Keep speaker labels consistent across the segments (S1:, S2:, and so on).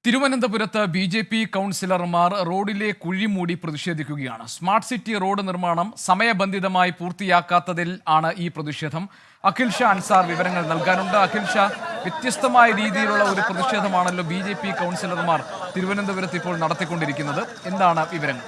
S1: തിരുവനന്തപുരത്ത് ബി.ജെ.പി. കൗൺസിലർമാർ റോഡിലെ കുഴിമൂടി പ്രതിഷേധിക്കുകയാണ്. സ്മാർട്ട് സിറ്റി റോഡ് നിർമ്മാണം സമയബന്ധിതമായി പൂർത്തിയാക്കാത്തതിൽ ആണ് ഈ പ്രതിഷേധം. അഖിൽ ഷാ അൻസാർ വിവരങ്ങൾ നൽകാനുണ്ട്. അഖിൽ ഷാ, വ്യത്യസ്തമായ രീതിയിലുള്ള ഒരു പ്രതിഷേധമാണല്ലോ ബി.ജെ.പി. കൗൺസിലർമാർ തിരുവനന്തപുരത്ത് ഇപ്പോൾ നടത്തിക്കൊണ്ടിരിക്കുന്നത്. എന്താണ് വിവരങ്ങൾ?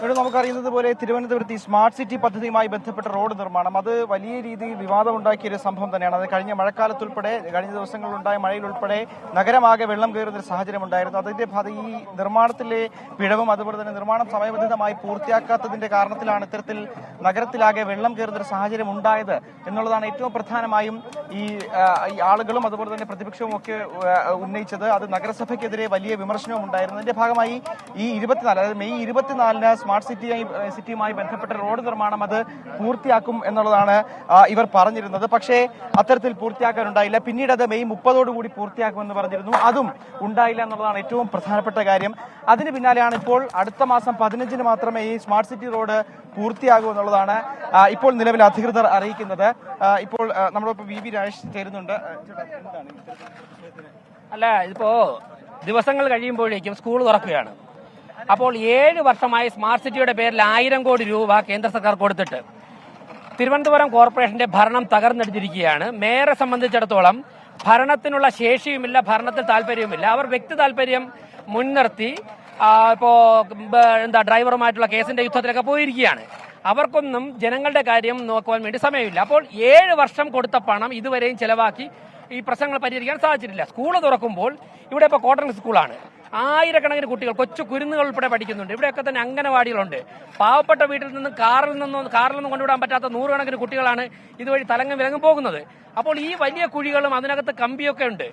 S2: ഇവിടെ നമുക്കറിയുന്നത് പോലെ തിരുവനന്തപുരത്ത് ഈ സ്മാർട്ട് സിറ്റി പദ്ധതിയുമായി ബന്ധപ്പെട്ട റോഡ് നിർമ്മാണം അത് വലിയ രീതിയിൽ വിവാദമുണ്ടാക്കിയ ഒരു സംഭവം തന്നെയാണ്. അത് കഴിഞ്ഞ മഴക്കാലത്തുൾപ്പെടെ കഴിഞ്ഞ ദിവസങ്ങളിലുണ്ടായ മഴയിലുൾപ്പെടെ നഗരമാകെ വെള്ളം കയറുന്ന ഒരു സാഹചര്യം ഉണ്ടായിരുന്നു. അതിന്റെ ഈ നിർമ്മാണത്തിലെ പിഴവും അതുപോലെ തന്നെ നിർമ്മാണം സമയബന്ധിതമായി പൂർത്തിയാക്കാത്തതിന്റെ കാരണത്തിലാണ് ഇത്തരത്തിൽ നഗരത്തിലാകെ വെള്ളം കയറുന്ന ഒരു സാഹചര്യം ഉണ്ടായത് എന്നുള്ളതാണ് ഏറ്റവും പ്രധാനമായും ഈ ആളുകളും അതുപോലെ തന്നെ പ്രതിപക്ഷവും ഒക്കെ ഉന്നയിച്ചത്. അത് നഗരസഭയ്ക്കെതിരെ വലിയ വിമർശനവും ഉണ്ടായിരുന്നു. അതിന്റെ ഭാഗമായി ഈ 24 അതായത് മെയ് 24-ന് സ്മാർട്ട് സിറ്റിയുമായി ബന്ധപ്പെട്ട റോഡ് നിർമ്മാണം അത് പൂർത്തിയാക്കും എന്നുള്ളതാണ് ഇവർ പറഞ്ഞിരുന്നത്. പക്ഷേ അത്തരത്തിൽ പൂർത്തിയാക്കാനുണ്ടായില്ല. പിന്നീട് അത് മെയ് 30-ഓടുകൂടി പൂർത്തിയാക്കുമെന്ന് പറഞ്ഞിരുന്നു. അതും ഉണ്ടായില്ല എന്നുള്ളതാണ് ഏറ്റവും പ്രധാനപ്പെട്ട കാര്യം. അതിന് പിന്നാലെയാണ് ഇപ്പോൾ അടുത്ത മാസം 15-ന് മാത്രമേ ഈ സ്മാർട്ട് സിറ്റി റോഡ് പൂർത്തിയാകൂ എന്നുള്ളതാണ് ഇപ്പോൾ നിലവിൽ അധികൃതർ അറിയിക്കുന്നത്. ഇപ്പോൾ നമ്മളിപ്പോൾ വി രാജേഷ് ചേരുന്നുണ്ട്.
S3: അല്ല, ഇതിപ്പോ ദിവസങ്ങൾ കഴിയുമ്പോഴേക്കും സ്കൂൾ തുറക്കുകയാണ്. അപ്പോൾ 7 വർഷമായി സ്മാർട്ട് സിറ്റിയുടെ പേരിൽ 1000 കോടി രൂപ കേന്ദ്ര സർക്കാർ കൊടുത്തിട്ട് തിരുവനന്തപുരം കോർപ്പറേഷന്റെ ഭരണം തകർന്നെടുത്തിരിക്കുകയാണ്. മേയറെ സംബന്ധിച്ചിടത്തോളം ഭരണത്തിനുള്ള ശേഷിയുമില്ല, ഭരണത്തിൽ താല്പര്യവുമില്ല. അവർ വ്യക്തി താല്പര്യം മുൻനിർത്തി ഡ്രൈവറുമായിട്ടുള്ള കേസിന്റെ യുദ്ധത്തിലൊക്കെ പോയിരിക്കുകയാണ്. അവർക്കൊന്നും ജനങ്ങളുടെ കാര്യം നോക്കുവാൻ വേണ്ടി സമയമില്ല. അപ്പോൾ 7 വർഷം കൊടുത്ത പണം ഇതുവരെയും ചെലവാക്കി ഈ പ്രശ്നങ്ങൾ പരിഹരിക്കാൻ സാധിച്ചിട്ടില്ല. സ്കൂൾ തുറക്കുമ്പോൾ ഇവിടെ ഇപ്പോൾ കോട്ടൺ സ്കൂളാണ്. ആയിരക്കണക്കിന് കുട്ടികൾ, കൊച്ചു കുരുന്നുകൾ ഉൾപ്പെടെ പഠിക്കുന്നുണ്ട്. ഇവിടെയൊക്കെ തന്നെ അംഗനവാടികളുണ്ട്. പാവപ്പെട്ട വീട്ടിൽ നിന്ന് കാറിൽ നിന്നും കൊണ്ടുവിടാൻ പറ്റാത്ത 100 കണക്കിന് കുട്ടികളാണ് ഇതുവഴി തലങ്ങും വിലങ്ങും പോകുന്നത്. അപ്പോൾ ഈ വലിയ കുഴികളും അതിനകത്ത് കമ്പിയൊക്കെ ഉണ്ട്.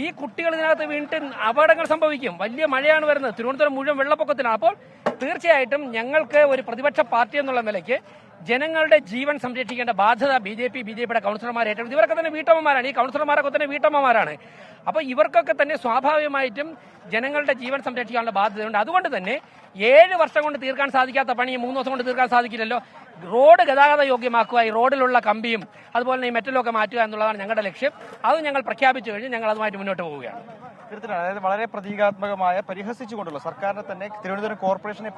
S3: ഈ കുട്ടികൾ ഇതിനകത്ത് വീണിട്ട് അപകടങ്ങൾ സംഭവിക്കും. വലിയ മഴയാണ് വരുന്നത്. തിരുവനന്തപുരം മുഴുവൻ വെള്ളപ്പൊക്കത്തിലാണ്. അപ്പോൾ തീർച്ചയായിട്ടും ഞങ്ങൾക്ക് ഒരു പ്രതിപക്ഷ പാർട്ടി എന്നുള്ള നിലയ്ക്ക് ജനങ്ങളുടെ ജീവൻ സംരക്ഷിക്കേണ്ട ബാധ്യത ബിജെപിയുടെ കൗൺസിലർമാർ ഏറ്റെടുത്തു. ഇവരൊക്കെ തന്നെ വീട്ടമ്മമാരാണ്. ഈ കൗൺസിലർമാരൊക്കെ തന്നെ വീട്ടമ്മമാരാണ്. അപ്പോൾ ഇവർക്കൊക്കെ തന്നെ സ്വാഭാവികമായിട്ടും ജനങ്ങളുടെ ജീവൻ സംരക്ഷിക്കാനുള്ള ബാധ്യതയുണ്ട്. അതുകൊണ്ട് തന്നെ 7 വർഷം കൊണ്ട് തീർക്കാൻ സാധിക്കാത്ത പണി 3 ദിവസം കൊണ്ട് തീർക്കാൻ സാധിക്കില്ലല്ലോ. റോഡ് ഗതാഗത യോഗ്യമാക്കുക, ഈ റോഡിലുള്ള കമ്പിയും അതുപോലെ തന്നെ ഈ മെറ്റലൊക്കെ മാറ്റുക എന്നുള്ളതാണ് ഞങ്ങളുടെ ലക്ഷ്യം. അത് ഞങ്ങൾ പ്രഖ്യാപിച്ചു കഴിഞ്ഞ് ഞങ്ങൾ അതുമായിട്ട് മുന്നോട്ട് പോവുകയാണ്.
S2: അതായത് വളരെ പ്രതീകാത്മകമായ പരിഹസിച്ചുകൊണ്ടുള്ള സർക്കാരിനെ തന്നെ തിരുവനന്തപുരം കോർപ്പറേഷനെ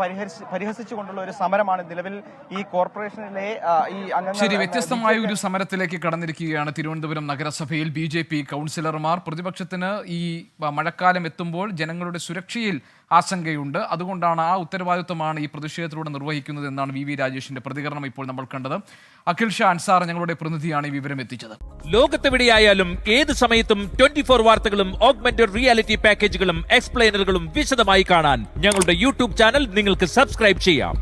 S2: പരിഹസിച്ചുകൊണ്ടുള്ള ഒരു സമരമാണ് നിലവിൽ ഈ കോർപ്പറേഷനിലെ ഈ
S1: ശരി, വ്യത്യസ്തമായ ഒരു സമരത്തിലേക്ക് കടന്നിരിക്കുകയാണ് തിരുവനന്തപുരം നഗരസഭയിൽ ബി.ജെ.പി. കൗൺസിലർമാർ. പ്രതിപക്ഷത്തിന് ഈ മഴക്കാലം എത്തുമ്പോൾ ജനങ്ങളുടെ സുരക്ഷയിൽ ആശങ്കയുണ്ട്. അതുകൊണ്ടാണ് ആ ഉത്തരവാദിത്വമാണ് ഈ പ്രതിഷേധത്തിലൂടെ നിർവഹിക്കുന്നത് എന്നാണ് വി രാജേഷിന്റെ പ്രതികരണം ഇപ്പോൾ നമ്മൾ കണ്ടത്. അഖിൽ ഷാ അൻസാർ ഞങ്ങളുടെ പ്രതിനിധിയാണ് ഈ വിവരം എത്തിച്ചത്.
S4: ലോകത്തെവിടെയായാലും ഏത് സമയത്തും 24 വാർത്തകളും ഓഗ്മെന്റഡ് റിയാലിറ്റി പാക്കേജുകളും എക്സ്പ്ലെയിനറുകളും വിശദമായി കാണാൻ ഞങ്ങളുടെ യൂട്യൂബ് ചാനൽ നിങ്ങൾക്ക് സബ്സ്ക്രൈബ് ചെയ്യാം.